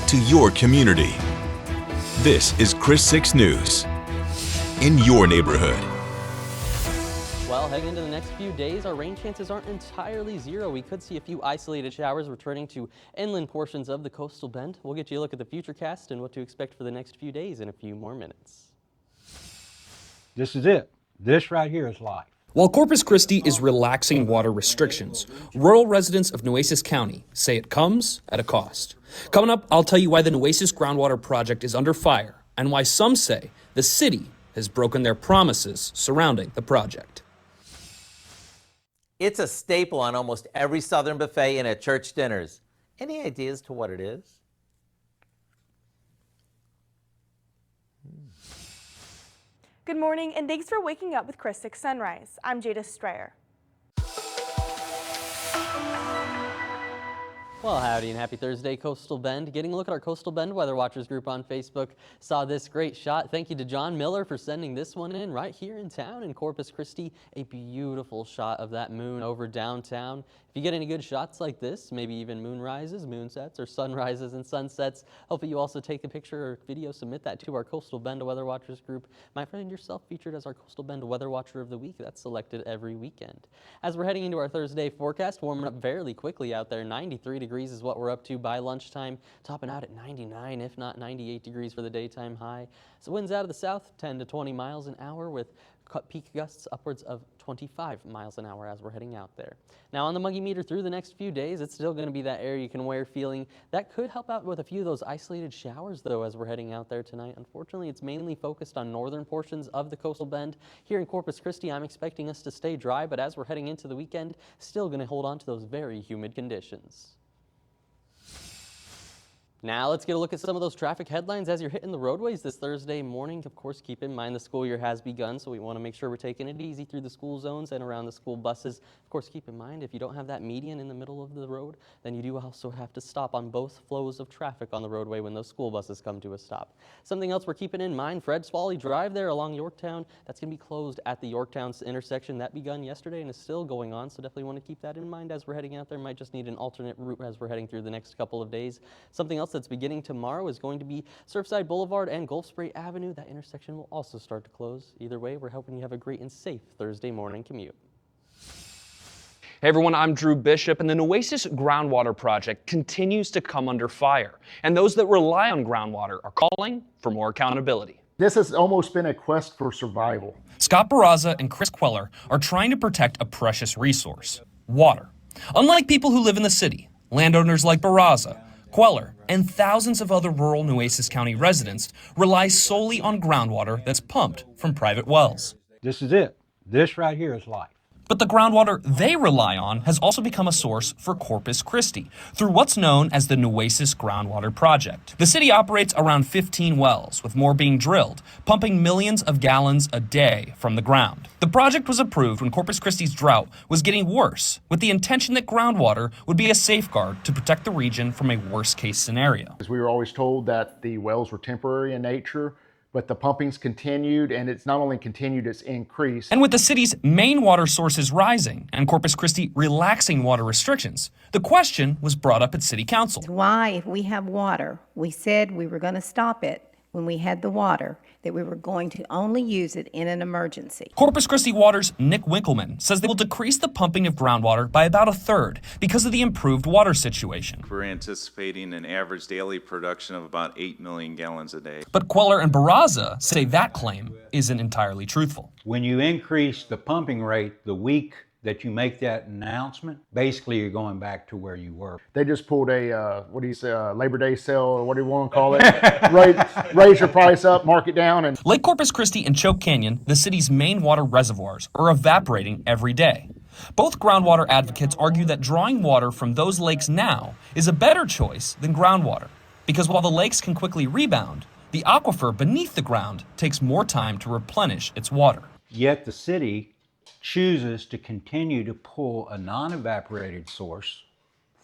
to your community. This is Chris 6 News in your neighborhood. Well, heading into the next few days, our rain chances aren't entirely zero. We could see a few isolated showers returning to inland portions of the coastal bend. We'll get you a look at the futurecast and what to expect for the next few days in a few more minutes. This is it. This right here is life. While Corpus Christi is relaxing water restrictions, rural residents of Nueces County say it comes at a cost. Coming up, I'll tell you why the Nueces Groundwater project is under fire and why some say the city has broken their promises surrounding the project. It's a staple on almost every Southern buffet and at church dinners. Any ideas to what it is? Good morning, and thanks for waking up with Chris 6 Sunrise. I'm Jada Strayer. Well, howdy and happy Thursday, Coastal Bend. Getting a look at our Coastal Bend Weather Watchers group on Facebook. Saw this great shot. Thank you to John Miller for sending this one in right here in town in Corpus Christi. A beautiful shot of that moon over downtown. If you get any good shots like this, maybe even moon rises, moon sets, or sunrises and sunsets, hopefully you also take a picture or video, submit that to our Coastal Bend Weather Watchers group. Might find yourself featured as our Coastal Bend Weather Watcher of the Week. That's selected every weekend. As we're heading into our Thursday forecast, warming up fairly quickly out there. 93 degrees is what we're up to by lunchtime, topping out at 99, if not 98 degrees for the daytime high. So winds out of the south, 10 to 20 miles an hour with peak gusts upwards of 25 miles an hour as we're heading out there. Now on the Muggy Meter through the next few days, it's still going to be that air you can wear feeling. That could help out with a few of those isolated showers though as we're heading out there tonight. Unfortunately, it's mainly focused on northern portions of the coastal bend. Here in Corpus Christi, I'm expecting us to stay dry, but as we're heading into the weekend, still going to hold on to those very humid conditions. Now let's get a look at some of those traffic headlines as you're hitting the roadways this Thursday morning. Of course, keep in mind the school year has begun, so we want to make sure we're taking it easy through the school zones and around the school buses. Of course, keep in mind if you don't have that median in the middle of the road, then you do also have to stop on both flows of traffic on the roadway when those school buses come to a stop. Something else we're keeping in mind, Fred Swally Drive there along Yorktown, that's going to be closed at the Yorktown intersection. That begun yesterday and is still going on, so definitely want to keep that in mind as we're heading out there. Might just need an alternate route as we're heading through the next couple of days. Something else that's beginning tomorrow is going to be Surfside Boulevard and Gulf Spray Avenue. That intersection will also start to close. Either way, we're hoping you have a great and safe Thursday morning commute. Hey everyone, I'm Drew Bishop, and the Nueces Groundwater project continues to come under fire. And those that rely on groundwater are calling for more accountability. This has almost been a quest for survival. Scott Barraza and Chris Queller are trying to protect a precious resource, water. Unlike people who live in the city, landowners like Barraza, Queller, and thousands of other rural Nueces County residents rely solely on groundwater that's pumped from private wells. This is it. This right here is life. But the groundwater they rely on has also become a source for Corpus Christi through what's known as the Nueces Groundwater Project. The city operates around 15 wells, with more being drilled, pumping millions of gallons a day from the ground. The project was approved when Corpus Christi's drought was getting worse, with the intention that groundwater would be a safeguard to protect the region from a worst-case scenario. We were always told that the wells were temporary in nature, but the pumping's continued, and it's not only continued, it's increased. And with the city's main water sources rising and Corpus Christi relaxing water restrictions, the question was brought up at City Council. Why, if we have water, we said we were going to stop it when we had the water, that we were going to only use it in an emergency. Corpus Christi Water's Nick Winkleman says they will decrease the pumping of groundwater by about a third because of the improved water situation. We're anticipating an average daily production of about 8 million gallons a day. But Queller and Barraza say that claim isn't entirely truthful. When you increase the pumping rate the week that you make that announcement, basically you're going back to where you were. They just pulled a, Labor Day sale, or what do you want to call it? raise your price up, mark it down. And Lake Corpus Christi and Choke Canyon, the city's main water reservoirs, are evaporating every day. Both groundwater advocates argue that drawing water from those lakes now is a better choice than groundwater, because while the lakes can quickly rebound, the aquifer beneath the ground takes more time to replenish its water. Yet the city chooses to continue to pull a non-evaporated source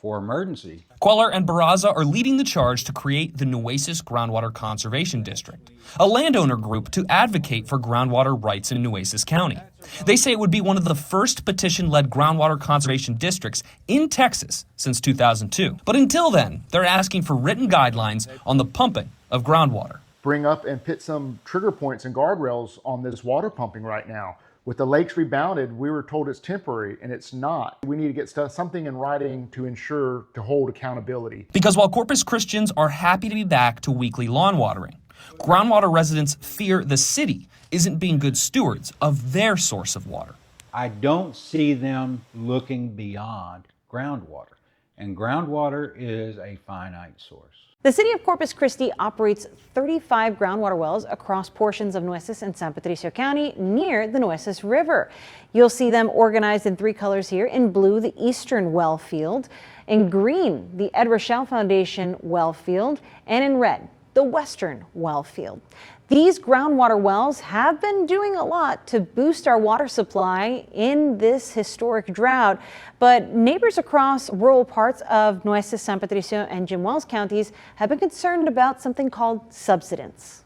for emergency. Queller and Barraza are leading the charge to create the Nueces Groundwater Conservation District, a landowner group to advocate for groundwater rights in Nueces County. They say it would be one of the first petition-led groundwater conservation districts in Texas since 2002. But until then, they're asking for written guidelines on the pumping of groundwater. Bring up and put some trigger points and guardrails on this water pumping right now. With the lakes rebounded, we were told it's temporary, and it's not. We need to get something in writing to ensure, to hold accountability. Because while Corpus Christians are happy to be back to weekly lawn watering, groundwater residents fear the city isn't being good stewards of their source of water. I don't see them looking beyond groundwater, and groundwater is a finite source. The city of Corpus Christi operates 35 groundwater wells across portions of Nueces and San Patricio County near the Nueces River. You'll see them organized in 3 colors here: in blue, the eastern well field; in green, the Ed Rochelle Foundation well field; and in red, the western well field. These groundwater wells have been doing a lot to boost our water supply in this historic drought, but neighbors across rural parts of Nueces, San Patricio, and Jim Wells counties have been concerned about something called subsidence.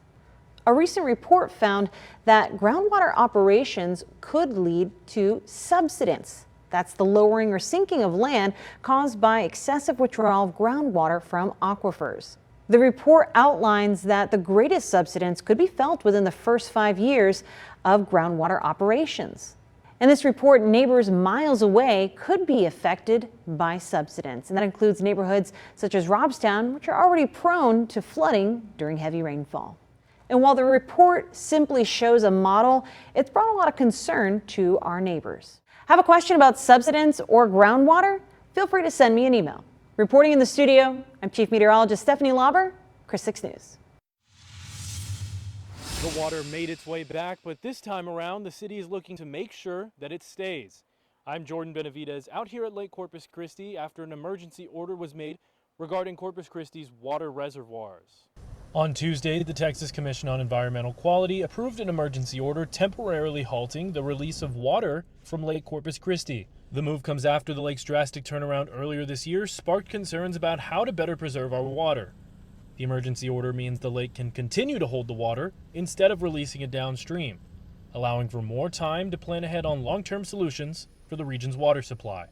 A recent report found that groundwater operations could lead to subsidence. That's the lowering or sinking of land caused by excessive withdrawal of groundwater from aquifers. The report outlines that the greatest subsidence could be felt within the first 5 years of groundwater operations. In this report, neighbors miles away could be affected by subsidence, and that includes neighborhoods such as Robstown, which are already prone to flooding during heavy rainfall. And while the report simply shows a model, it's brought a lot of concern to our neighbors. Have a question about subsidence or groundwater? Feel free to send me an email. Reporting in the studio, I'm Chief Meteorologist Stephanie Lauber, Chris 6 News. The water made its way back, but this time around, the city is looking to make sure that it stays. I'm Jordan Benavidez out here at Lake Corpus Christi after an emergency order was made regarding Corpus Christi's water reservoirs. On Tuesday, the Texas Commission on Environmental Quality approved an emergency order temporarily halting the release of water from Lake Corpus Christi. The move comes after the lake's drastic turnaround earlier this year sparked concerns about how to better preserve our water. The emergency order means the lake can continue to hold the water instead of releasing it downstream, allowing for more time to plan ahead on long-term solutions for the region's water supply.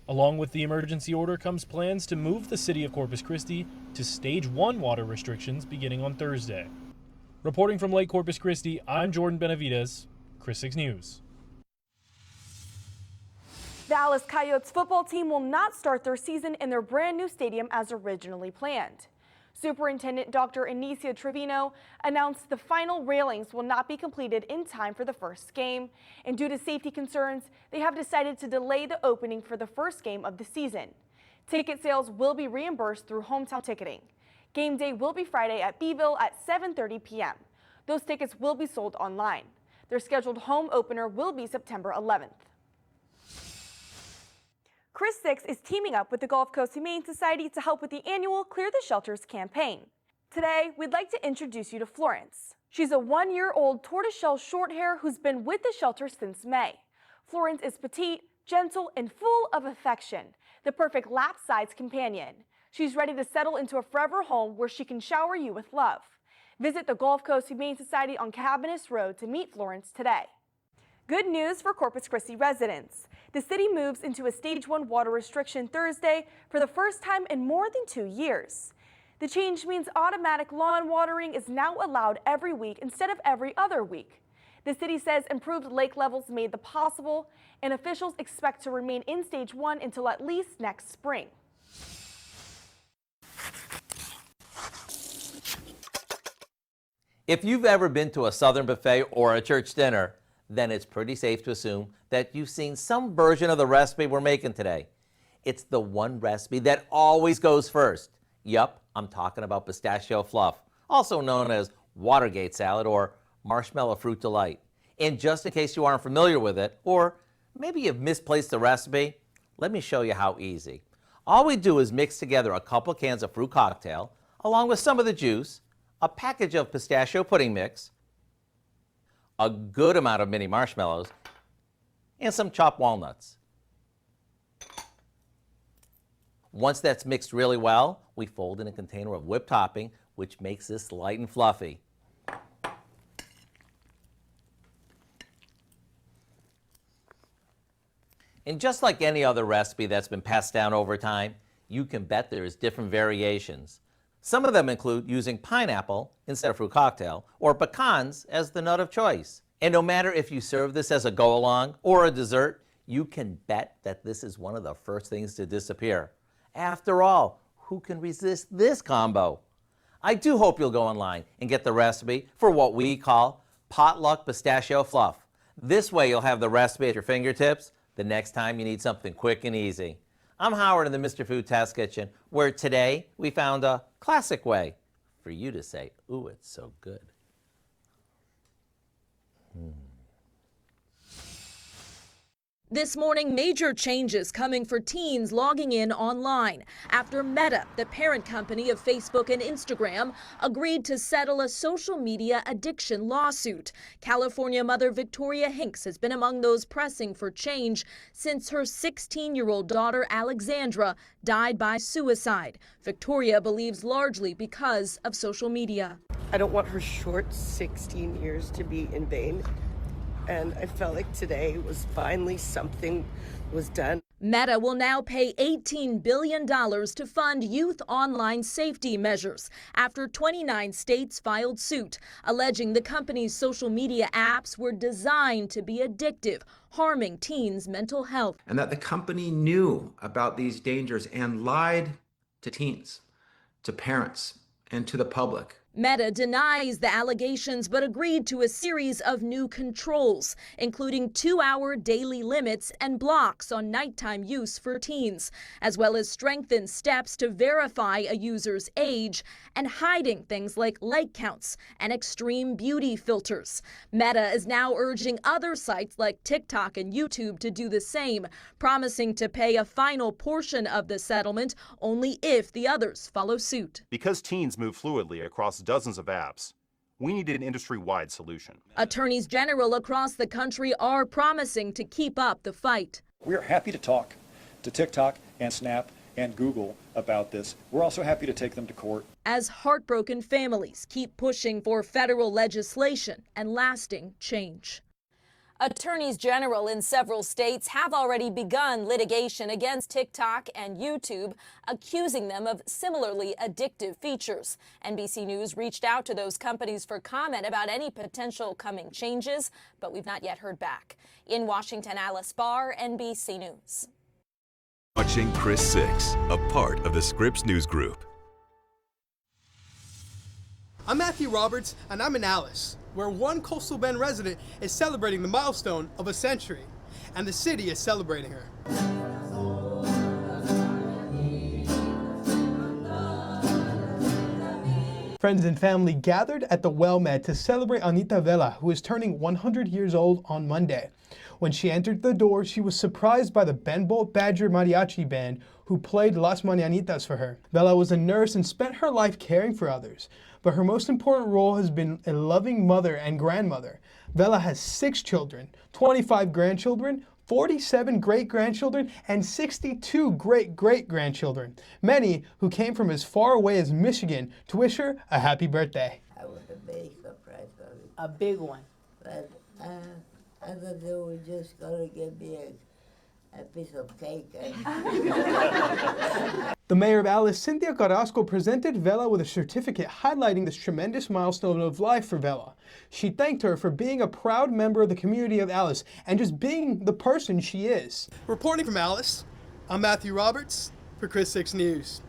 Along with the emergency order comes plans to move the city of Corpus Christi to Stage 1 water restrictions beginning on Thursday. Reporting from Lake Corpus Christi, I'm Jordan Benavidez, Chris 6 News. The Alice Coyotes football team will not start their season in their brand new stadium as originally planned. Superintendent Dr. Anicia Trevino announced the final railings will not be completed in time for the first game, and due to safety concerns, they have decided to delay the opening for the first game of the season. Ticket sales will be reimbursed through hometown ticketing. Game day will be Friday at Beeville at 7:30 p.m. Those tickets will be sold online. Their scheduled home opener will be September 11th. Chris 6 is teaming up with the Gulf Coast Humane Society to help with the annual Clear the Shelters campaign. Today, we'd like to introduce you to Florence. She's a 1-year-old tortoiseshell shorthair who's been with the shelter since May. Florence is petite, gentle, and full of affection, the perfect lap-sized companion. She's ready to settle into a forever home where she can shower you with love. Visit the Gulf Coast Humane Society on Cabinets Road to meet Florence today. Good news for Corpus Christi residents. The city moves into a Stage 1 water restriction Thursday for the first time in more than 2 years. The change means automatic lawn watering is now allowed every week instead of every other week. The city says improved lake levels made the possible, and officials expect to remain in Stage 1 until at least next spring. If you've ever been to a Southern buffet or a church dinner, then it's pretty safe to assume that you've seen some version of the recipe we're making today. It's the one recipe that always goes first. Yup, I'm talking about pistachio fluff, also known as Watergate salad or marshmallow fruit delight. And just in case you aren't familiar with it, or maybe you've misplaced the recipe, let me show you how easy. All we do is mix together a couple cans of fruit cocktail, along with some of the juice, a package of pistachio pudding mix, a good amount of mini marshmallows, and some chopped walnuts. Once that's mixed really well, we fold in a container of whipped topping, which makes this light and fluffy. And just like any other recipe that's been passed down over time, you can bet there's different variations. Some of them include using pineapple instead of fruit cocktail, or pecans as the nut of choice. And no matter if you serve this as a go-along or a dessert, you can bet that this is one of the first things to disappear. After all, who can resist this combo? I do hope you'll go online and get the recipe for what we call potluck pistachio fluff. This way you'll have the recipe at your fingertips the next time you need something quick and easy. I'm Howard in the Mr. Food Test Kitchen, where today we found a classic way for you to say, ooh, it's so good. This morning, major changes coming for teens logging in online after Meta, the parent company of Facebook and Instagram, agreed to settle a social media addiction lawsuit. California mother Victoria Hinks has been among those pressing for change since her 16-year-old daughter Alexandra died by suicide. Victoria believes largely because of social media. I don't want her short 16 years to be in vain. And I felt like today was finally something was done. Meta will now pay $18 billion to fund youth online safety measures after 29 states filed suit, alleging the company's social media apps were designed to be addictive, harming teens' mental health. And that the company knew about these dangers and lied to teens, to parents, and to the public. Meta denies the allegations but agreed to a series of new controls, including 2-hour daily limits and blocks on nighttime use for teens, as well as strengthened steps to verify a user's age and hiding things like like counts and extreme beauty filters. Meta is now urging other sites like TikTok and YouTube to do the same, promising to pay a final portion of the settlement only if the others follow suit. Because teens move fluidly across dozens of apps, we need an industry-wide solution. Attorneys general across the country are promising to keep up the fight. We're happy to talk to TikTok and Snap and Google about this. We're also happy to take them to court. As heartbroken families keep pushing for federal legislation and lasting change. Attorneys general in several states have already begun litigation against TikTok and YouTube, accusing them of similarly addictive features. NBC News reached out to those companies for comment about any potential coming changes, but we've not yet heard back. In Washington, Alice Barr, NBC News. Watching Chris 6, a part of the Scripps News Group. I'm Matthew Roberts, and I'm in Alice, where one Coastal Bend resident is celebrating the milestone of a century, and the city is celebrating her. Friends and family gathered at the WellMed to celebrate Anita Vela, who is turning 100 years old on Monday. When she entered the door, she was surprised by the Ben Bolt Badger Mariachi Band, who played Las Mañanitas for her. Vela was a nurse and spent her life caring for others, but her most important role has been a loving mother and grandmother. Vela has 6 children, 25 grandchildren, 47 great-grandchildren, and 62 great-great-grandchildren, many who came from as far away as Michigan to wish her a happy birthday. I was a big surprise for me. A big one. But I thought they were just going to give me a piece of cake. The mayor of Alice, Cynthia Carrasco, presented Vela with a certificate highlighting this tremendous milestone of life for Vela. She thanked her for being a proud member of the community of Alice and just being the person she is. Reporting from Alice, I'm Matthew Roberts for Chris 6 News.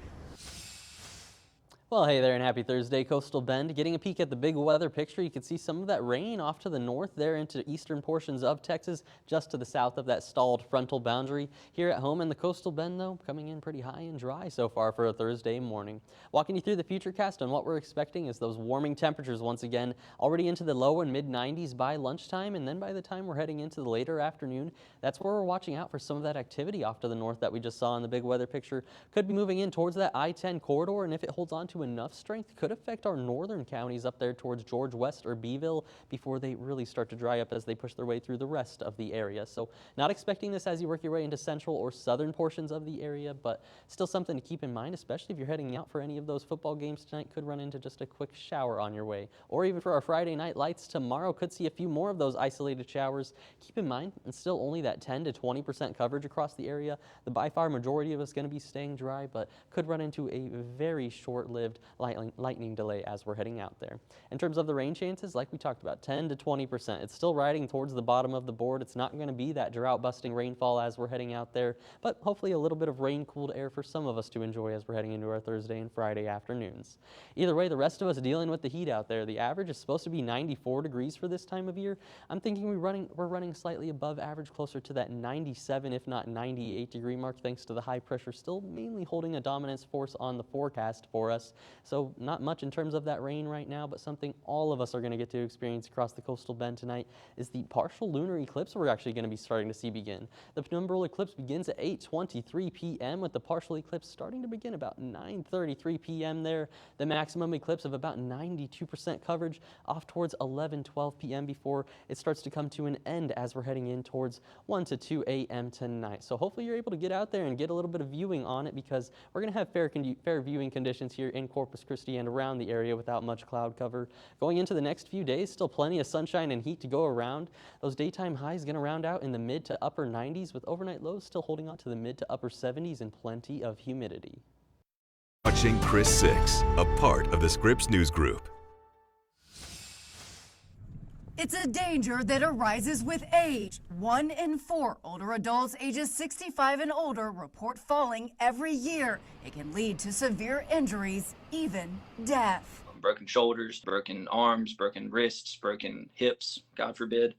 Well, hey there and happy Thursday, Coastal Bend. Getting a peek at the big weather picture, you can see some of that rain off to the north there into eastern portions of Texas, just to the south of that stalled frontal boundary. Here at home in the Coastal Bend, though, coming in pretty high and dry so far for a Thursday morning. Walking you through the futurecast and what we're expecting is those warming temperatures once again, already into the low and mid 90s by lunchtime, and then by the time we're heading into the later afternoon, that's where we're watching out for some of that activity off to the north that we just saw in the big weather picture. Could be moving in towards that I-10 corridor, and if it holds on to to enough strength could affect our northern counties up there towards George West or Beeville before they really start to dry up as they push their way through the rest of the area. So not expecting this as you work your way into central or southern portions of the area, but still something to keep in mind, especially if you're heading out for any of those football games tonight. Could run into just a quick shower on your way. Or even for our Friday night lights tomorrow, could see a few more of those isolated showers. Keep in mind, it's still only that 10 to 20% coverage across the area. The by far majority of us going to be staying dry, but could run into a very short-lived lightning delay as we're heading out there. In terms of the rain chances, like we talked about, 10 to 20%. It's still riding towards the bottom of the board. It's not going to be that drought-busting rainfall as we're heading out there, but hopefully a little bit of rain-cooled air for some of us to enjoy as we're heading into our Thursday and Friday afternoons. Either way, the rest of us dealing with the heat out there. The average is supposed to be 94 degrees for this time of year. I'm thinking we're running slightly above average, closer to that 97, if not 98 degree mark, thanks to the high pressure still mainly holding a dominance force on the forecast for us. So not much in terms of that rain right now, but something all of us are going to get to experience across the coastal bend tonight is the partial lunar eclipse we're actually going to be starting to see begin. The penumbral eclipse begins at 8:23 p.m. with the partial eclipse starting to begin about 9:33 p.m. there. The maximum eclipse of about 92% coverage off towards 11:12 p.m. before it starts to come to an end as we're heading in towards 1 to 2 a.m. tonight. So hopefully you're able to get out there and get a little bit of viewing on it, because we're going to have fair viewing conditions here in Corpus Christi and around the area without much cloud cover. Going into the next few days, still plenty of sunshine and heat to go around. Those daytime highs going to round out in the mid to upper 90s, with overnight lows still holding on to the mid to upper 70s and plenty of humidity. Watching Chris 6, a part of the Scripps News Group. It's a danger that arises with age. 1 in 4 older adults ages 65 and older report falling every year. It can lead to severe injuries, even death. Broken shoulders, broken arms, broken wrists, broken hips, God forbid.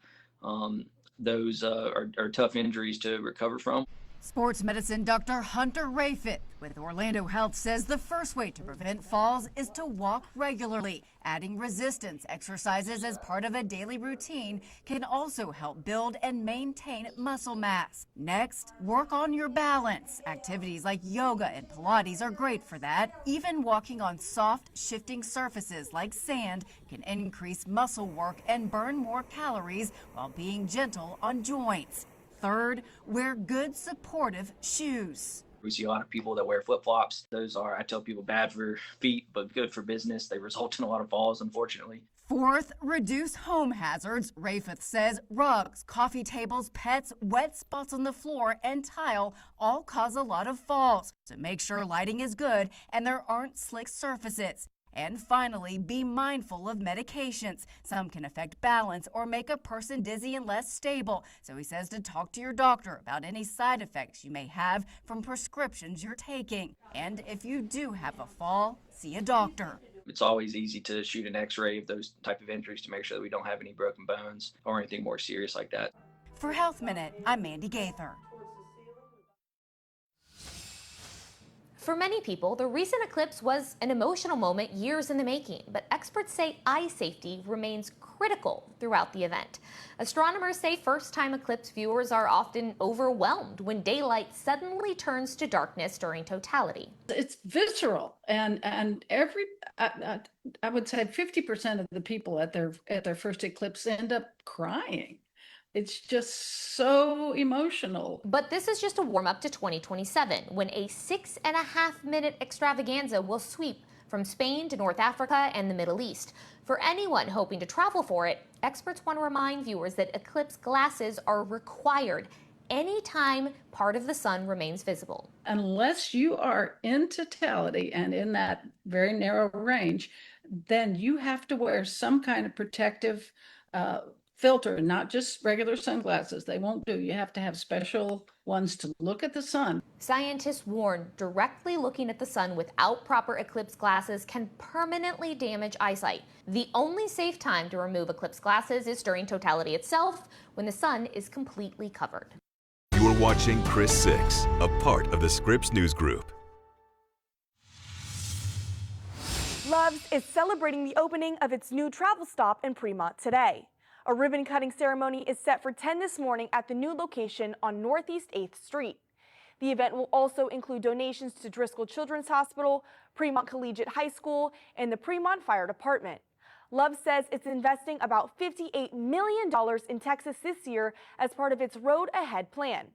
Those are tough injuries to recover from. Sports medicine Dr. Hunter Rayfit with Orlando Health says the first way to prevent falls is to walk regularly. Adding resistance exercises as part of a daily routine can also help build and maintain muscle mass. Next, work on your balance. Activities like yoga and Pilates are great for that. Even walking on soft, shifting surfaces like sand can increase muscle work and burn more calories while being gentle on joints. Third, wear good supportive shoes. We see a lot of people that wear flip-flops. Those are, I tell people, bad for feet, but good for business. They result in a lot of falls, unfortunately. Fourth, reduce home hazards. Rayfith says rugs, coffee tables, pets, wet spots on the floor, and tile all cause a lot of falls. So make sure lighting is good and there aren't slick surfaces. And finally, be mindful of medications. Some can affect balance or make a person dizzy and less stable. So he says to talk to your doctor about any side effects you may have from prescriptions you're taking. And if you do have a fall, see a doctor. It's always easy to shoot an x-ray of those type of injuries to make sure that we don't have any broken bones or anything more serious like that. For Health Minute, I'm Mandy Gaither. For many people, the recent eclipse was an emotional moment years in the making, but experts say eye safety remains critical throughout the event. Astronomers say first-time eclipse viewers are often overwhelmed when daylight suddenly turns to darkness during totality. It's visceral, and every I would say 50% of the people at their first eclipse end up crying. It's just so emotional. But this is just a warm-up to 2027, when a 6.5-minute extravaganza will sweep from Spain to North Africa and the Middle East. For anyone hoping to travel for it, experts want to remind viewers that eclipse glasses are required anytime part of the sun remains visible. Unless you are in totality and in that very narrow range, then you have to wear some kind of protective filter, not just regular sunglasses. They won't do. You have to have special ones to look at the sun. Scientists warn directly looking at the sun without proper eclipse glasses can permanently damage eyesight. The only safe time to remove eclipse glasses is during totality itself, when the sun is completely covered. You are watching Chris 6, a part of the Scripps News Group. Love's is celebrating the opening of its new travel stop in Fremont today. A ribbon-cutting ceremony is set for 10 this morning at the new location on Northeast 8th Street. The event will also include donations to Driscoll Children's Hospital, Fremont Collegiate High School, and the Fremont Fire Department. Love says it's investing about $58 million in Texas this year as part of its Road Ahead plan.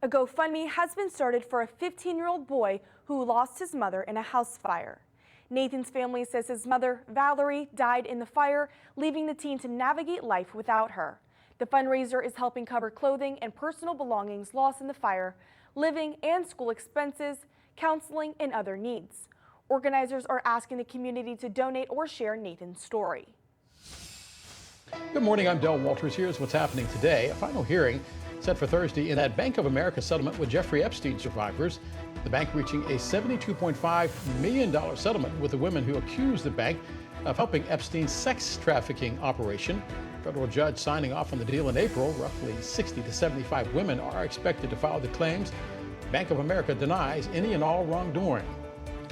A GoFundMe has been started for a 15-year-old boy who lost his mother in a house fire. Nathan's family says his mother, Valerie, died in the fire, leaving the teen to navigate life without her. The fundraiser is helping cover clothing and personal belongings lost in the fire, living and school expenses, counseling, and other needs. Organizers are asking the community to donate or share Nathan's story. Good morning, I'm Del Walters. Here's what's happening today. A final hearing set for Thursday in that Bank of America settlement with Jeffrey Epstein survivors. The bank reaching a $72.5 million settlement with the women who accused the bank of helping Epstein's sex trafficking operation. Federal judge signing off on the deal in April. Roughly 60 to 75 women are expected to file the claims. Bank of America denies any and all wrongdoing.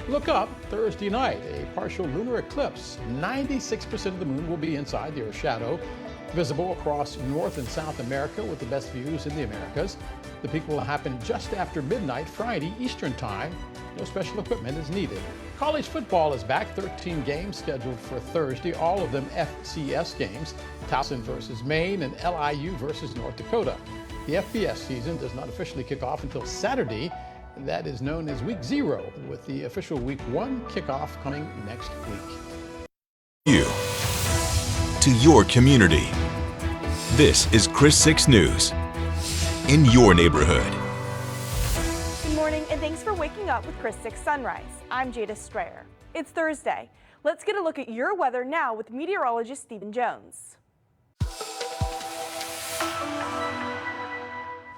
Look up Thursday night, a partial lunar eclipse. 96% of the moon will be inside the Earth's shadow, visible across North and South America with the best views in the Americas. The peak will happen just after midnight Friday Eastern Time. No special equipment is needed. College football is back. 13 games scheduled for Thursday, all of them FCS games. Towson versus Maine and LIU versus North Dakota. The FBS season does not officially kick off until Saturday. That is known as Week 0, with the official Week 1 kickoff coming next week. You to your community. This is Chris 6 News in your neighborhood. Good morning, and thanks for waking up with Chris 6 Sunrise. I'm Jada Strayer. It's Thursday. Let's get a look at your weather now with meteorologist Stephen Jones.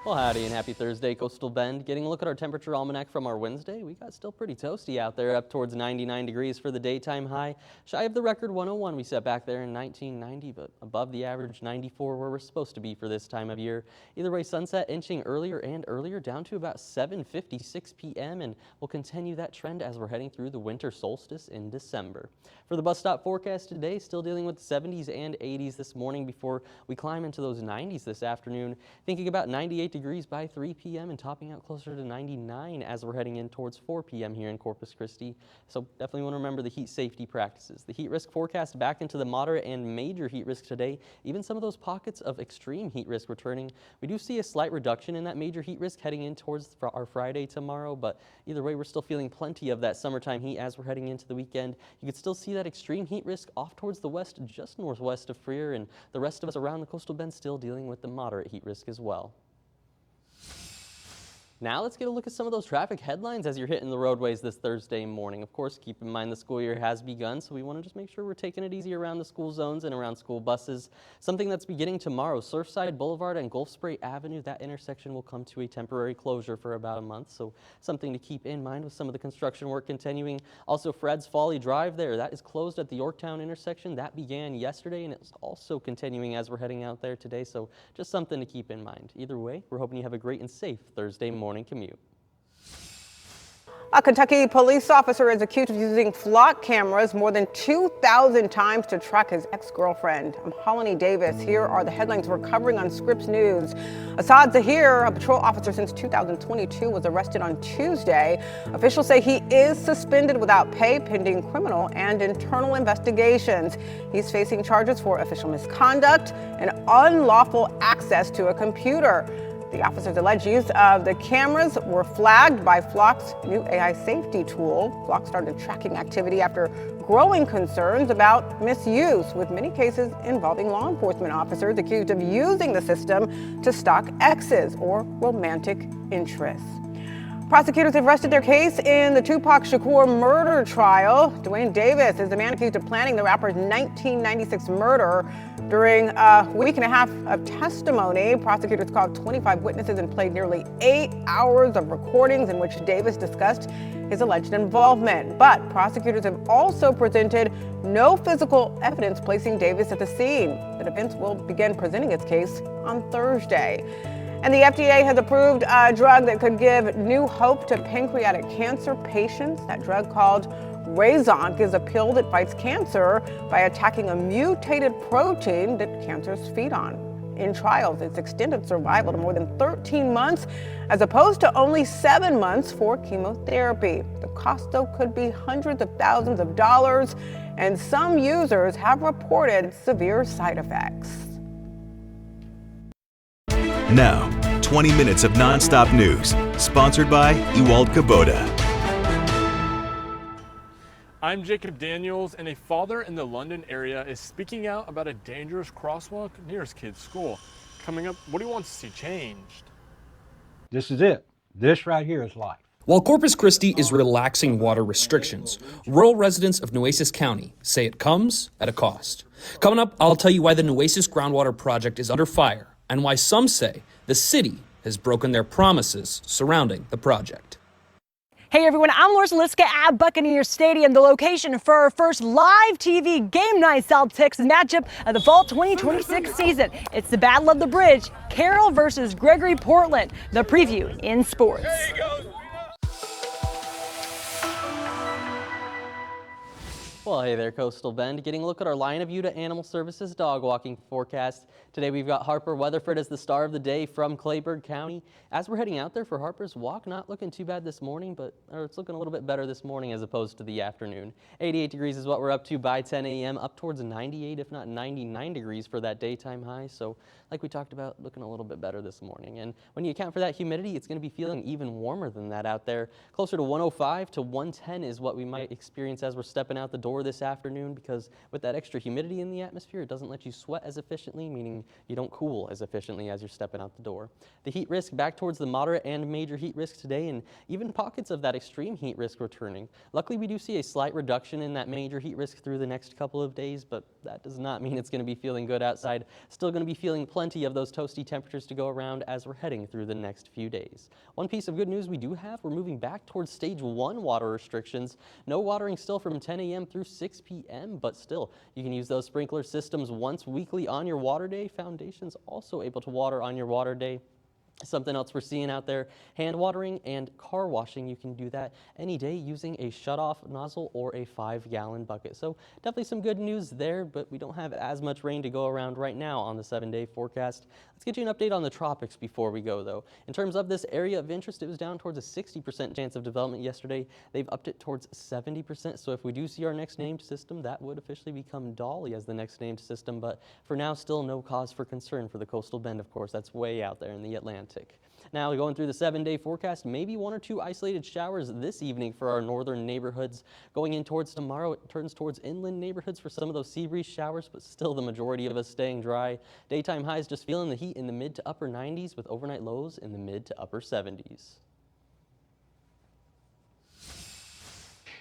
Well, howdy and happy Thursday, Coastal Bend. Getting a look at our temperature almanac from our Wednesday, we got still pretty toasty out there, up towards 99 degrees for the daytime high. Shy of the record 101 we set back there in 1990, but above the average 94 where we're supposed to be for this time of year. Either way, sunset inching earlier and earlier down to about 7:56 p.m. and we'll continue that trend as we're heading through the winter solstice in December. For the bus stop forecast today, still dealing with the 70s and 80s this morning before we climb into those 90s this afternoon. Thinking about 98 degrees by 3 p.m. and topping out closer to 99 as we're heading in towards 4 p.m. here in Corpus Christi. So definitely want to remember the heat safety practices. The heat risk forecast back into the moderate and major heat risk today. Even some of those pockets of extreme heat risk returning. We do see a slight reduction in that major heat risk heading in towards our Friday tomorrow, but either way, we're still feeling plenty of that summertime heat as we're heading into the weekend. You can still see that extreme heat risk off towards the west, just northwest of Freer, and the rest of us around the coastal bend still dealing with the moderate heat risk as well. Now let's get a look at some of those traffic headlines as you're hitting the roadways this Thursday morning. Of course, keep in mind the school year has begun, so we want to just make sure we're taking it easy around the school zones and around school buses. Something that's beginning tomorrow, Surfside Boulevard and Gulf Spray Avenue, that intersection will come to a temporary closure for about a month, so something to keep in mind with some of the construction work continuing. Also, Fred's Folly Drive there, that is closed at the Yorktown intersection. That began yesterday, and it's also continuing as we're heading out there today, so just something to keep in mind. Either way, we're hoping you have a great and safe Thursday morning commute. A Kentucky police officer is accused of using flock cameras more than 2,000 times to track his ex-girlfriend. I'm Holly Davis. Here are the headlines we're covering on Scripps News. Assad Zahir, a patrol officer since 2022, was arrested on Tuesday. Officials say he is suspended without pay pending criminal and internal investigations. He's facing charges for official misconduct and unlawful access to a computer. The officer's alleged use of the cameras were flagged by Flock's new AI safety tool. Flock started tracking activity after growing concerns about misuse, with many cases involving law enforcement officers accused of using the system to stalk exes or romantic interests. Prosecutors have rested their case in the Tupac Shakur murder trial. Dwayne Davis is the man accused of planning the rapper's 1996 murder. During a week and a half of testimony, prosecutors called 25 witnesses and played nearly 8 hours of recordings in which Davis discussed his alleged involvement. But prosecutors have also presented no physical evidence placing Davis at the scene. The defense will begin presenting its case on Thursday. And the FDA has approved a drug that could give new hope to pancreatic cancer patients. That drug called Razonk is a pill that fights cancer by attacking a mutated protein that cancers feed on. In trials, it's extended survival to more than 13 months, as opposed to only 7 months for chemotherapy. The cost, though, could be hundreds of thousands of dollars, and some users have reported severe side effects. Now, 20 minutes of nonstop news, sponsored by Ewald Kubota. I'm Jacob Daniels, and a father in the London area is speaking out about a dangerous crosswalk near his kid's school. Coming up, what he wants to see changed. This is it. This right here is life. While Corpus Christi is relaxing water restrictions, rural residents of Nueces County say it comes at a cost. Coming up, I'll tell you why the Nueces Groundwater project is under fire and why some say the city has broken their promises surrounding the project. Hey everyone, I'm Laura Zaliska at Buccaneers Stadium, the location for our first live TV game night South Texas matchup of the fall 2026 season. It's the Battle of the Bridge, Carroll versus Gregory Portland. The preview in sports. Well, hey there, Coastal Bend. Getting a look at our line of view to Animal Services dog walking forecast. Today we've got Harper Weatherford as the star of the day from Clayburgh County. As we're heading out there for Harper's Walk, not looking too bad this morning, but it's looking a little bit better this morning as opposed to the afternoon. 88 degrees is what we're up to by 10 a.m., up towards 98, if not 99 degrees for that daytime high. So like we talked about, looking a little bit better this morning. And when you account for that humidity, it's going to be feeling even warmer than that out there. Closer to 105 to 110 is what we might experience as we're stepping out the door this afternoon, because with that extra humidity in the atmosphere, it doesn't let you sweat as efficiently, meaning you don't cool as efficiently as you're stepping out the door. The heat risk back towards the moderate and major heat risk today, and even pockets of that extreme heat risk returning. Luckily, we do see a slight reduction in that major heat risk through the next couple of days, but that does not mean it's going to be feeling good outside. Still going to be feeling plenty of those toasty temperatures to go around as we're heading through the next few days. One piece of good news we do have, we're moving back towards stage 1 water restrictions. No watering still from 10 a.m. through 6 p.m., but still, you can use those sprinkler systems once weekly on your water day. Foundation's also able to water on your water day. Something else we're seeing out there, hand watering and car washing. You can do that any day using a shut-off nozzle or a 5-gallon bucket. So definitely some good news there, but we don't have as much rain to go around right now on the 7-day forecast. Let's get you an update on the tropics before we go, though. In terms of this area of interest, it was down towards a 60% chance of development yesterday. They've upped it towards 70%. So if we do see our next named system, that would officially become Dolly as the next named system. But for now, still no cause for concern for the coastal bend, of course. That's way out there in the Atlantic. Now, going through the 7-day forecast, maybe 1 or 2 isolated showers this evening for our northern neighborhoods. Going in towards tomorrow, it turns towards inland neighborhoods for some of those sea breeze showers, but still the majority of us staying dry. Daytime highs just feeling the heat in the mid to upper 90s with overnight lows in the mid to upper 70s.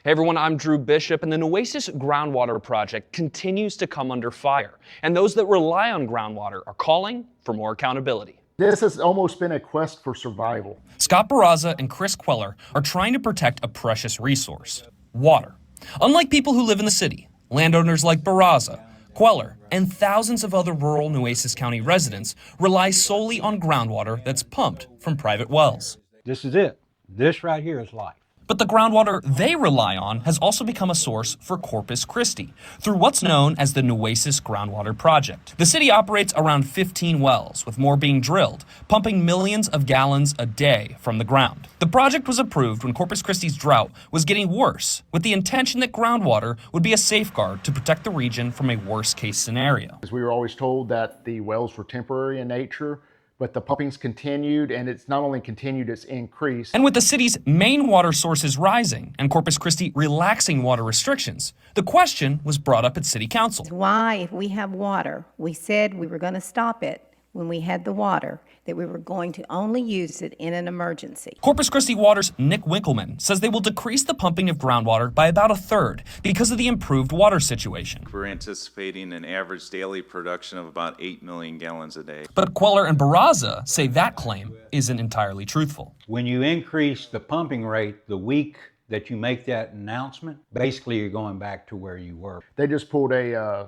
Hey everyone, I'm Drew Bishop, and the Nueces Groundwater project continues to come under fire, and those that rely on groundwater are calling for more accountability. This has almost been a quest for survival. Scott Barraza and Chris Queller are trying to protect a precious resource, water. Unlike people who live in the city, landowners like Barraza, Queller, and thousands of other rural Nueces County residents rely solely on groundwater that's pumped from private wells. This is it. This right here is life. But the groundwater they rely on has also become a source for Corpus Christi through what's known as the Nueces Groundwater Project. The city operates around 15 wells, with more being drilled, pumping millions of gallons a day from the ground. The project was approved when Corpus Christi's drought was getting worse, with the intention that groundwater would be a safeguard to protect the region from a worst-case scenario. As we were always told that the wells were temporary in nature, but the pumping's continued, and it's not only continued, it's increased. And with the city's main water sources rising and Corpus Christi relaxing water restrictions, the question was brought up at City Council. Why, if we have water, we said we were going to stop it when we had the water, that we were going to only use it in an emergency. Corpus Christi Water's Nick Winkleman says they will decrease the pumping of groundwater by about 1/3 because of the improved water situation. We're anticipating an average daily production of about 8 million gallons a day. But Queller and Barraza say that claim isn't entirely truthful. When you increase the pumping rate the week that you make that announcement, basically you're going back to where you were. They just pulled a,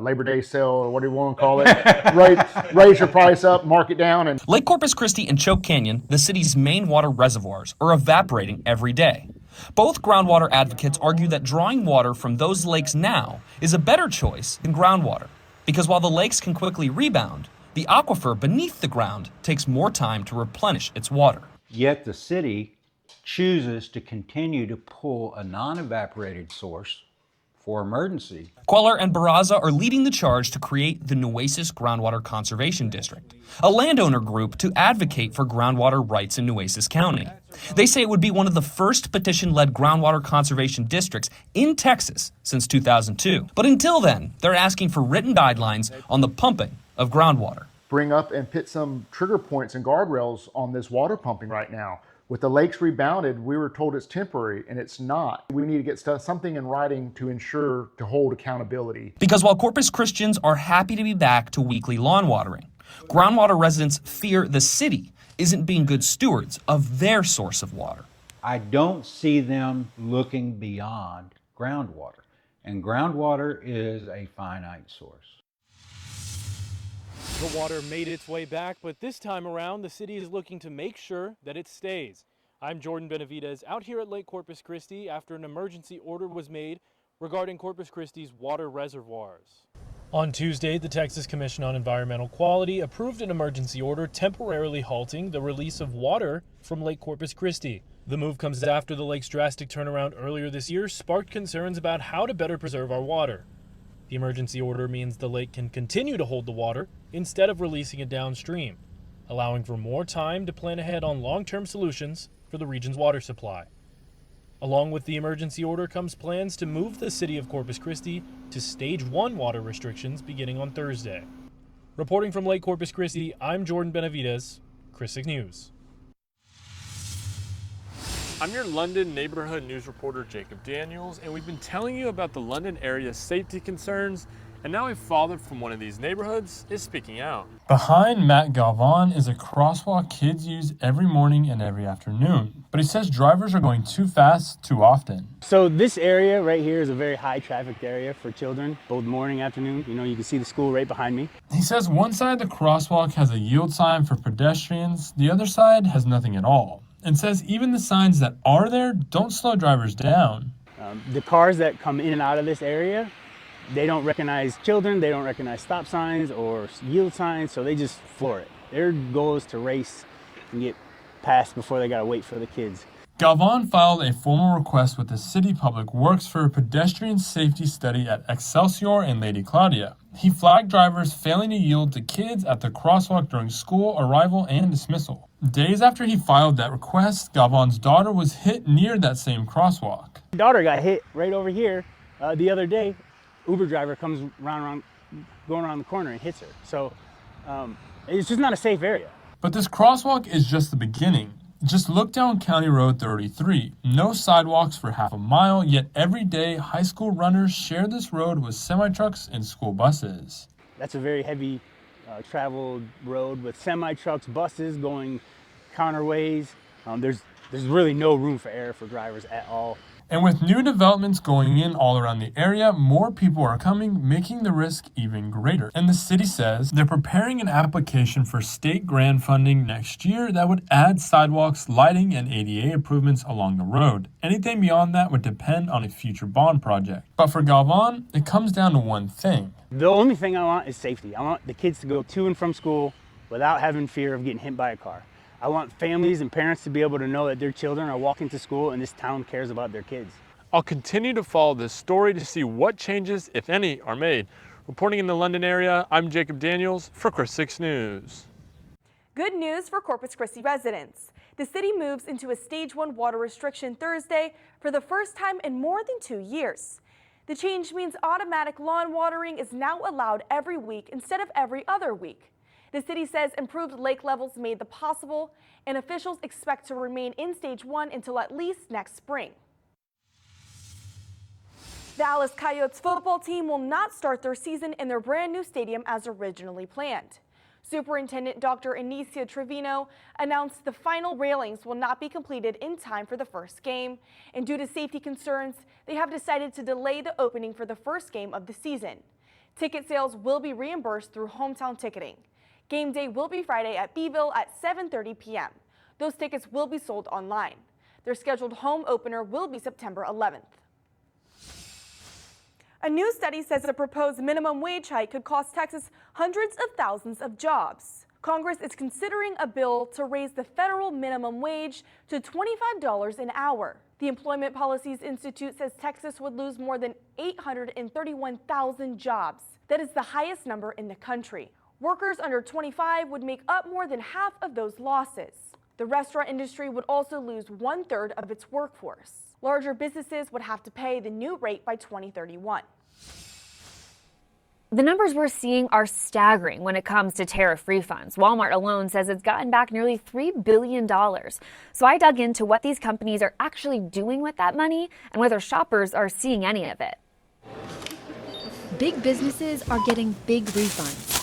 Labor Day sale, or what do you want to call it? raise your price up, mark it down. And Lake Corpus Christi and Choke Canyon, the city's main water reservoirs, are evaporating every day. Both groundwater advocates argue that drawing water from those lakes now is a better choice than groundwater, because while the lakes can quickly rebound, The aquifer beneath the ground takes more time to replenish its water. Yet the city chooses to continue to pull a non-evaporated source for emergency. Queller and Barraza are leading the charge to create the Nueces Groundwater Conservation District, a landowner group to advocate for groundwater rights in Nueces County. They say it would be one of the first petition-led groundwater conservation districts in Texas since 2002. But until then, they're asking for written guidelines on the pumping of groundwater. Bring up and put some trigger points and guardrails on this water pumping right now. With the lakes rebounded, we were told it's temporary, and it's not. We need to get something in writing to ensure, to hold accountability. Because while Corpus Christians are happy to be back to weekly lawn watering, groundwater residents fear the city isn't being good stewards of their source of water. I don't see them looking beyond groundwater, and groundwater is a finite source. The water made its way back, but this time around, the city is looking to make sure that it stays. I'm Jordan Benavidez out here at Lake Corpus Christi after an emergency order was made regarding Corpus Christi's water reservoirs. On Tuesday, the Texas Commission on Environmental Quality approved an emergency order temporarily halting the release of water from Lake Corpus Christi. The move comes after the lake's drastic turnaround earlier this year sparked concerns about how to better preserve our water. The emergency order means the lake can continue to hold the water instead of releasing it downstream, allowing for more time to plan ahead on long-term solutions for the region's water supply. Along with the emergency order comes plans to move the city of Corpus Christi to Stage 1 water restrictions beginning on Thursday. Reporting from Lake Corpus Christi, I'm Jordan Benavidez, Chris 6 News. I'm your London neighborhood news reporter, Jacob Daniels, and we've been telling you about the London area safety concerns, and now a father from one of these neighborhoods is speaking out. Behind Matt Galvan is a crosswalk kids use every morning and every afternoon, but he says drivers are going too fast too often. So this area right here is a very high trafficked area for children, both morning, afternoon. You know, you can see the school right behind me. He says one side of the crosswalk has a yield sign for pedestrians, the other side has nothing at all, and says even the signs that are there don't slow drivers down. The cars that come in and out of this area, they don't recognize children, they don't recognize stop signs or yield signs, so they just floor it. Their goal is to race and get past before they gotta wait for the kids. Galvan filed a formal request with the City Public Works for a pedestrian safety study at Excelsior and Lady Claudia. He flagged drivers failing to yield to kids at the crosswalk during school arrival and dismissal. Days after he filed that request, Galvan's daughter was hit near that same crosswalk. My daughter got hit right over here the other day. Uber driver comes going around the corner and hits her. So it's just not a safe area. But this crosswalk is just the beginning. Just look down County Road 33. No sidewalks for half a mile, yet every day high school runners share this road with semi-trucks and school buses. That's a very heavy traveled road with semi-trucks, buses going counterways. There's really no room for error for drivers at all. And with new developments going in all around the area, more people are coming, making the risk even greater. And the city says they're preparing an application for state grant funding next year that would add sidewalks, lighting, and ADA improvements along the road. Anything beyond that would depend on a future bond project. But for Galvan, it comes down to one thing. The only thing I want is safety. I want the kids to go to and from school without having fear of getting hit by a car. I want families and parents to be able to know that their children are walking to school and this town cares about their kids. I'll continue to follow this story to see what changes, if any, are made. Reporting in the London area, I'm Jacob Daniels for Chris 6 News. Good news for Corpus Christi residents. The city moves into a Stage 1 water restriction Thursday for the first time in more than 2 years. The change means automatic lawn watering is now allowed every week instead of every other week. The city says improved lake levels made the possible, and officials expect to remain in Stage 1 until at least next spring. The Alice Coyotes football team will not start their season in their brand new stadium as originally planned. Superintendent Dr. Anicia Trevino announced the final railings will not be completed in time for the first game, and due to safety concerns, they have decided to delay the opening for the first game of the season. Ticket sales will be reimbursed through hometown ticketing. Game day will be Friday at Beeville at 7:30 p.m. Those tickets will be sold online. Their scheduled home opener will be September 11th. A new study says a proposed minimum wage hike could cost Texas hundreds of thousands of jobs. Congress is considering a bill to raise the federal minimum wage to $25 an hour. The Employment Policies Institute says Texas would lose more than 831,000 jobs. That is the highest number in the country. Workers under 25 would make up more than half of those losses. The restaurant industry would also lose 1/3 of its workforce. Larger businesses would have to pay the new rate by 2031. The numbers we're seeing are staggering when it comes to tariff refunds. Walmart alone says it's gotten back nearly $3 billion. So I dug into what these companies are actually doing with that money and whether shoppers are seeing any of it. Big businesses are getting big refunds.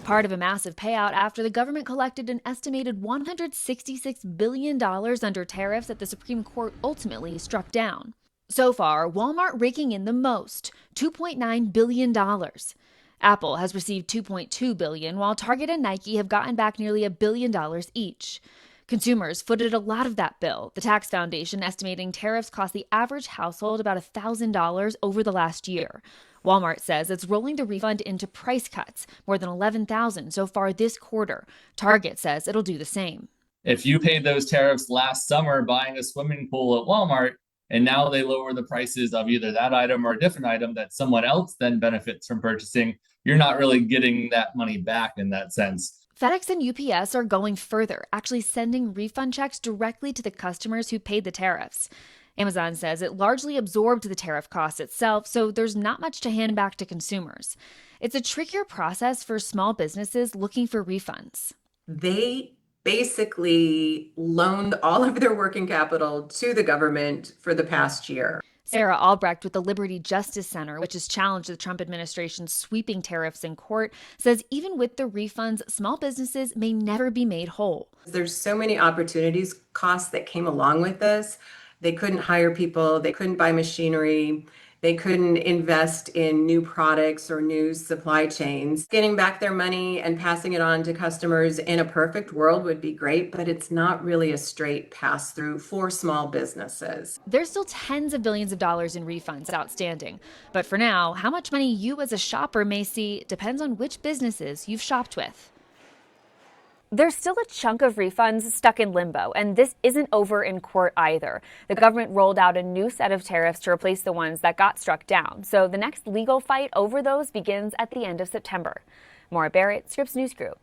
Part of a massive payout after the government collected an estimated $166 billion under tariffs that the Supreme Court ultimately struck down. So far, Walmart raking in the most, $2.9 billion. Apple has received $2.2 billion, while Target and Nike have gotten back nearly $1 billion each. Consumers footed a lot of that bill, the Tax Foundation estimating tariffs cost the average household about $1,000 over the last year. Walmart says it's rolling the refund into price cuts, more than 11,000 so far this quarter. Target says it'll do the same. If you paid those tariffs last summer buying a swimming pool at Walmart, and now they lower the prices of either that item or a different item that someone else then benefits from purchasing, you're not really getting that money back in that sense. FedEx and UPS are going further, actually sending refund checks directly to the customers who paid the tariffs. Amazon says it largely absorbed the tariff cost itself, so there's not much to hand back to consumers. It's a trickier process for small businesses looking for refunds. They basically loaned all of their working capital to the government for the past year. Sarah Albrecht with the Liberty Justice Center, which has challenged the Trump administration's sweeping tariffs in court, says even with the refunds, small businesses may never be made whole. There's so many opportunities costs that came along with this. They couldn't hire people, they couldn't buy machinery, they couldn't invest in new products or new supply chains. Getting back their money and passing it on to customers in a perfect world would be great, but it's not really a straight pass-through for small businesses. There's still tens of billions of dollars in refunds outstanding. But for now, how much money you as a shopper may see depends on which businesses you've shopped with. There's still a chunk of refunds stuck in limbo, and this isn't over in court either. The government rolled out a new set of tariffs to replace the ones that got struck down, so the next legal fight over those begins at the end of September. Maura Barrett, Scripps News Group.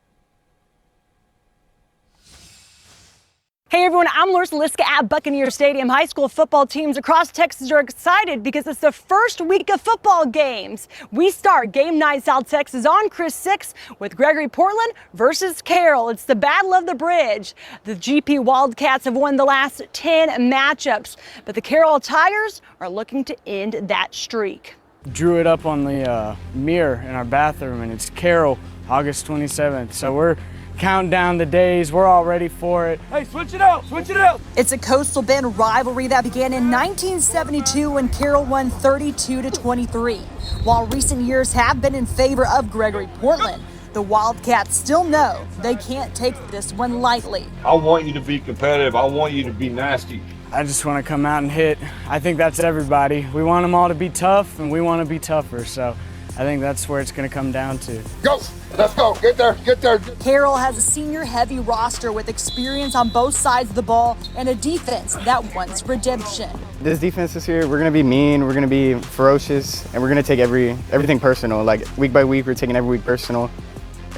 Hey everyone, I'm Larissa Liska at Buccaneer Stadium. High school football teams across Texas are excited because it's the first week of football games. We start Game Night South Texas on Chris 6 with Gregory Portland versus Carroll. It's the Battle of the Bridge. The GP Wildcats have won the last 10 matchups, but the Carroll Tigers are looking to end that streak. Drew it up on the mirror in our bathroom, and it's Carroll, August 27th. So we're counting down the days. We're all ready for it. Hey, switch it out, switch it out. It's a Coastal Bend rivalry that began in 1972 when Carroll won 32-23. While recent years have been in favor of Gregory Portland, the Wildcats still know they can't take this one lightly. I want you to be competitive. I want you to be nasty. I just want to come out and hit. I think that's everybody. We want them all to be tough, and we want to be tougher. So I think that's where it's going to come down to. Go! Let's go. Get there. Get there. Carroll has a senior-heavy roster with experience on both sides of the ball and a defense that wants redemption. This defense this year, we're going to be mean, we're going to be ferocious, and we're going to take everything personal. Like week by week, we're taking every week personal,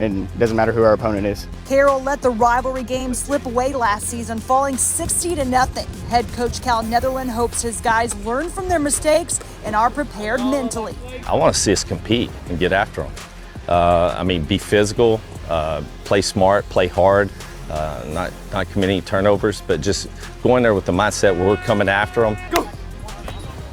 and it doesn't matter who our opponent is. Carroll let the rivalry game slip away last season, falling 60-0. Head coach Cal Netherland hopes his guys learn from their mistakes and are prepared mentally. I want to see us compete and get after them. Be physical, play smart, play hard, not committing turnovers, but just going there with the mindset where we're coming after them. Go.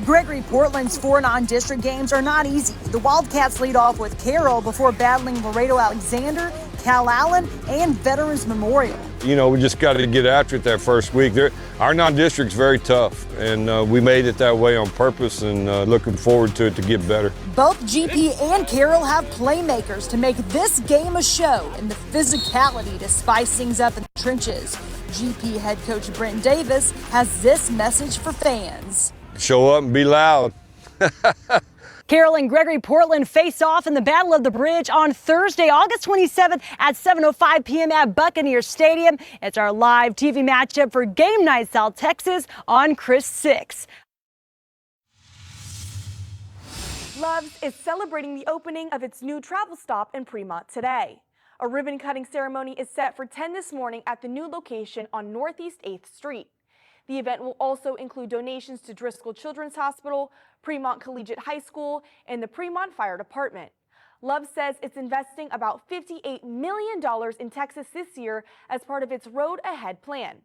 Gregory Portland's 4 non-district games are not easy. The Wildcats lead off with Carroll before battling Laredo Alexander, Cal Allen, and Veterans Memorial. You know, we just got to get after it that first week. Our non-district's very tough, and we made it that way on purpose, and looking forward to it to get better. Both GP and Carroll have playmakers to make this game a show and the physicality to spice things up in the trenches. GP head coach Brent Davis has this message for fans. Show up and be loud. Carroll and Gregory Portland face off in the Battle of the Bridge on Thursday, August 27th at 7:05 p.m. at Buccaneer Stadium. It's our live TV matchup for Game Night South Texas on Chris 6. Love's is celebrating the opening of its new travel stop in Fremont today. A ribbon cutting ceremony is set for 10 this morning at the new location on Northeast 8th Street. The event will also include donations to Driscoll Children's Hospital, Fremont Collegiate High School, and the Fremont Fire Department. Love says it's investing about $58 million in Texas this year as part of its Road Ahead plan.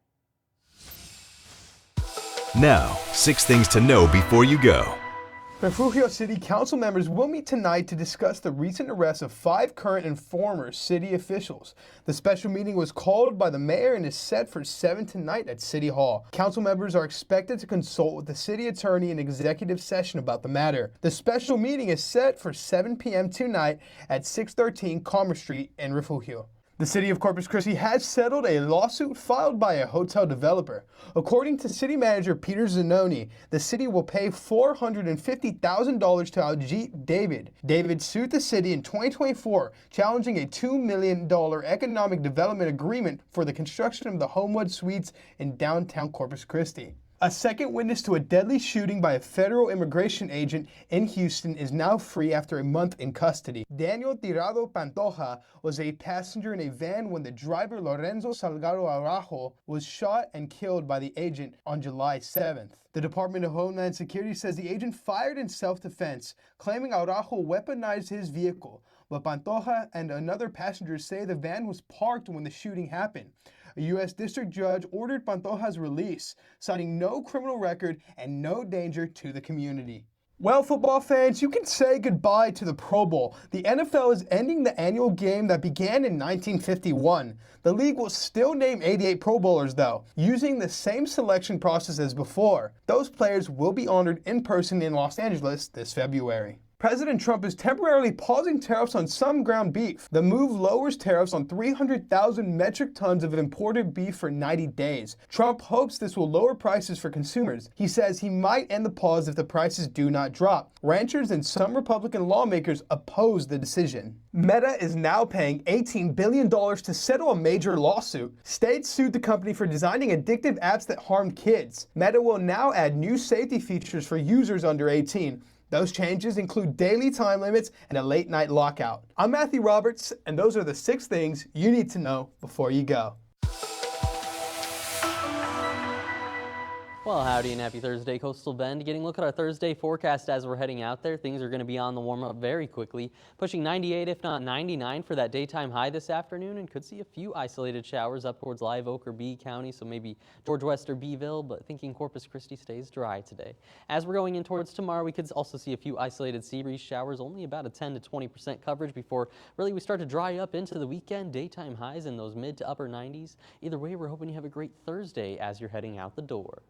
Now, 6 things to know before you go. Refugio City Council members will meet tonight to discuss the recent arrests of 5 current and former city officials. The special meeting was called by the mayor and is set for 7 tonight at City Hall. Council members are expected to consult with the city attorney in executive session about the matter. The special meeting is set for 7 p.m. tonight at 613 Commerce Street in Refugio. The city of Corpus Christi has settled a lawsuit filed by a hotel developer. According to city manager Peter Zanoni, the city will pay $450,000 to Aljit David. David sued the city in 2024, challenging a $2 million economic development agreement for the construction of the Homewood Suites in downtown Corpus Christi. A second witness to a deadly shooting by a federal immigration agent in Houston is now free after a month in custody. Daniel Tirado Pantoja was a passenger in a van when the driver Lorenzo Salgado Araujo was shot and killed by the agent on July 7th. The Department of Homeland Security says the agent fired in self-defense, claiming Araujo weaponized his vehicle, but Pantoja and another passenger say the van was parked when the shooting happened. A U.S. district judge ordered Pantoja's release, citing no criminal record and no danger to the community. Well, football fans, you can say goodbye to the Pro Bowl. The NFL is ending the annual game that began in 1951. The league will still name 88 Pro Bowlers, though, using the same selection process as before. Those players will be honored in person in Los Angeles this February. President Trump is temporarily pausing tariffs on some ground beef. The move lowers tariffs on 300,000 metric tons of imported beef for 90 days. Trump hopes this will lower prices for consumers. He says he might end the pause if the prices do not drop. Ranchers and some Republican lawmakers oppose the decision. Meta is now paying $18 billion to settle a major lawsuit. States sued the company for designing addictive apps that harmed kids. Meta will now add new safety features for users under 18. Those changes include daily time limits and a late-night lockout. I'm Matthew Roberts, and those are the 6 things you need to know before you go. Well, howdy and happy Thursday, Coastal Bend. Getting a look at our Thursday forecast as we're heading out there. Things are going to be on the warm-up very quickly, pushing 98 if not 99 for that daytime high this afternoon, and could see a few isolated showers up towards Live Oak or B County, so maybe George West or Beeville, but thinking Corpus Christi stays dry today. As we're going in towards tomorrow, we could also see a few isolated sea breeze showers, only about a 10 to 20% coverage before really we start to dry up into the weekend. Daytime highs in those mid to upper 90s. Either way, we're hoping you have a great Thursday as you're heading out the door.